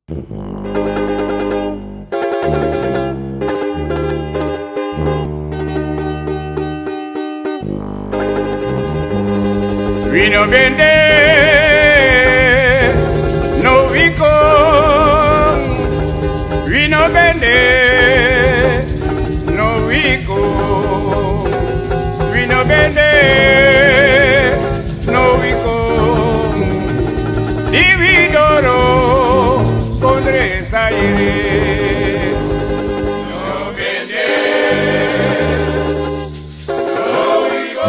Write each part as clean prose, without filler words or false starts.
We no bende, no we come. We no bende, no we go. We no bende, no we come. Dividoro, pondre saire. No bende, no we go.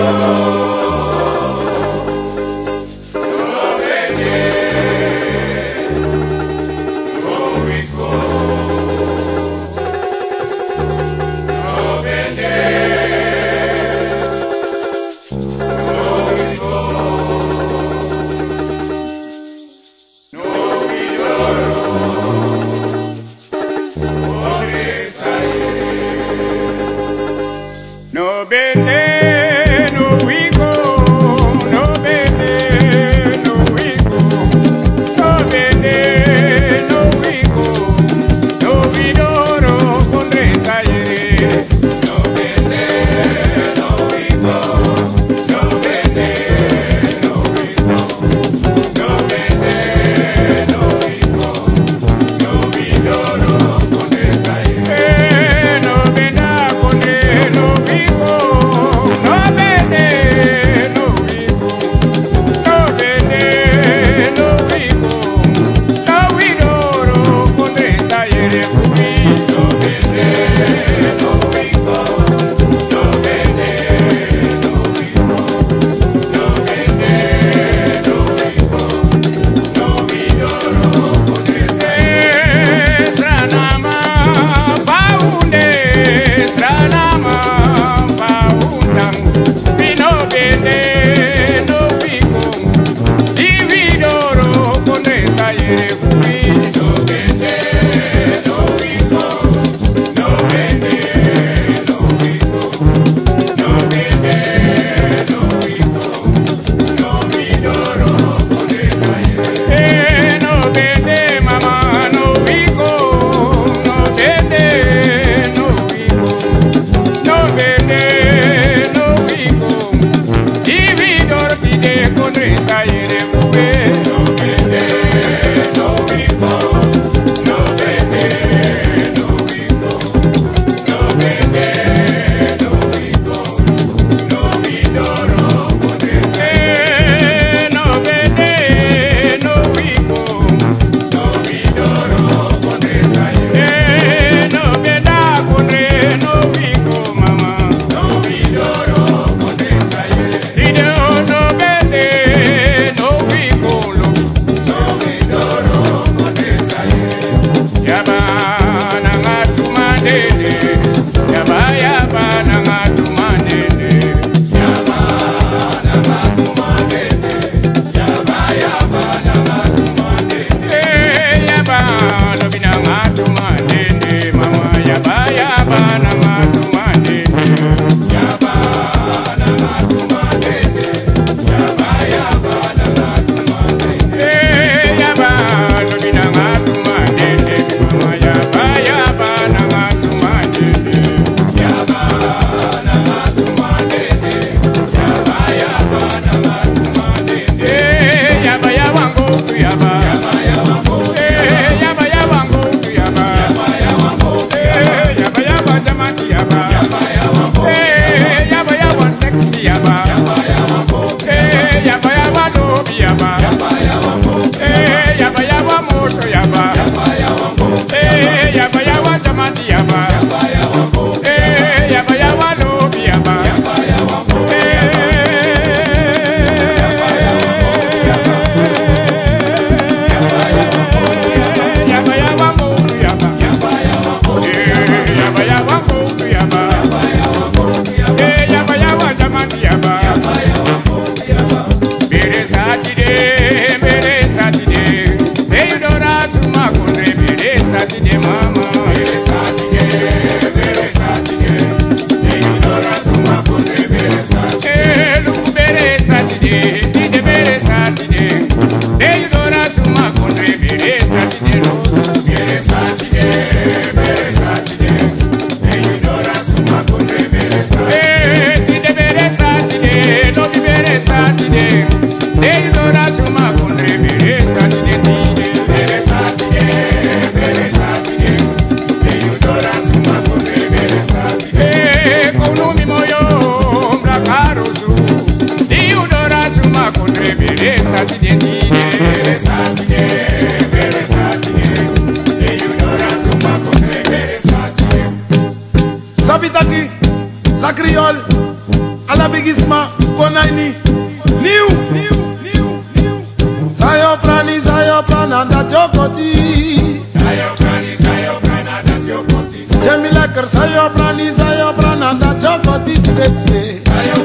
today. Sayo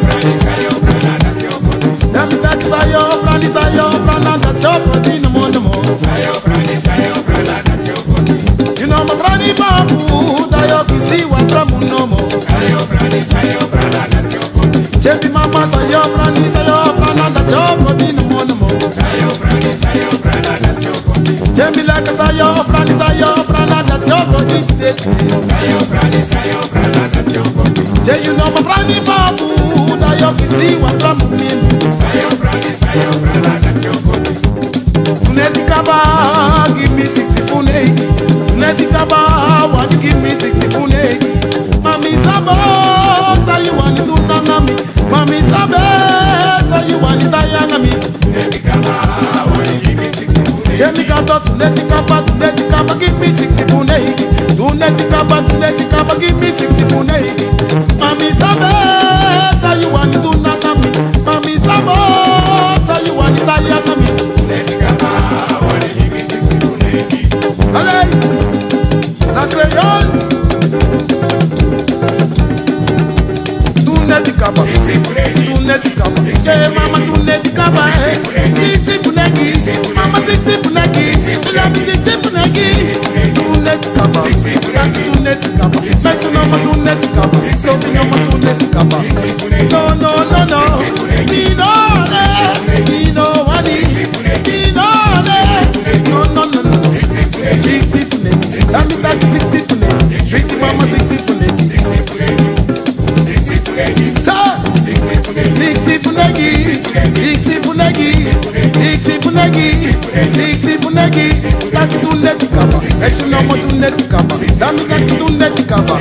brana da chokoti. Dami taki sayo brana da chokoti no more no more. Sayo brana da chokoti. You know my brani babu, da yo kisi wa tramu no more. Sayo brana da chokoti. Chebi mama sayo brana da chokoti no more no more. Sayo brana da chokoti. Chebi like sayo brana da chokoti today. Sayo brana da chokoti. Che you know my brani babu, da yo kisi wa tramu mimi. Sayo brana da chokoti. Tuneti kaba, give me 60 funeki. Tuneti kaba, want give me 60 funeki. Mami sabo, say you want to nangami. Mami sabe, say you want to tayangami. Tuneti kaba, want give me 60 funeki. Jemi kaba, tuneti kaba, give me 60 funeki. Tuneti kaba, give me 60 funeki. Mami sabe, say you want to nangami. Mami sabo, say you want to tayangami. Tuneti kaba, want give me 60 funeki. Allez, la créole. Tuneti kaba, yeah, mama tuneti kaba, sixty funeki, mama 60 funeki, love 60 funeki, tuneti kaba, tuneti kaba, mention no ma tuneti kaba, so me no ma tuneti kaba, no, me no wani, me no, 60 funeki, let me take 60 funeki, sweet mama 60 funeki. 60 funeki, taki tuneti kaba, action no ma tuneti kaba, dami taki tuneti kaba,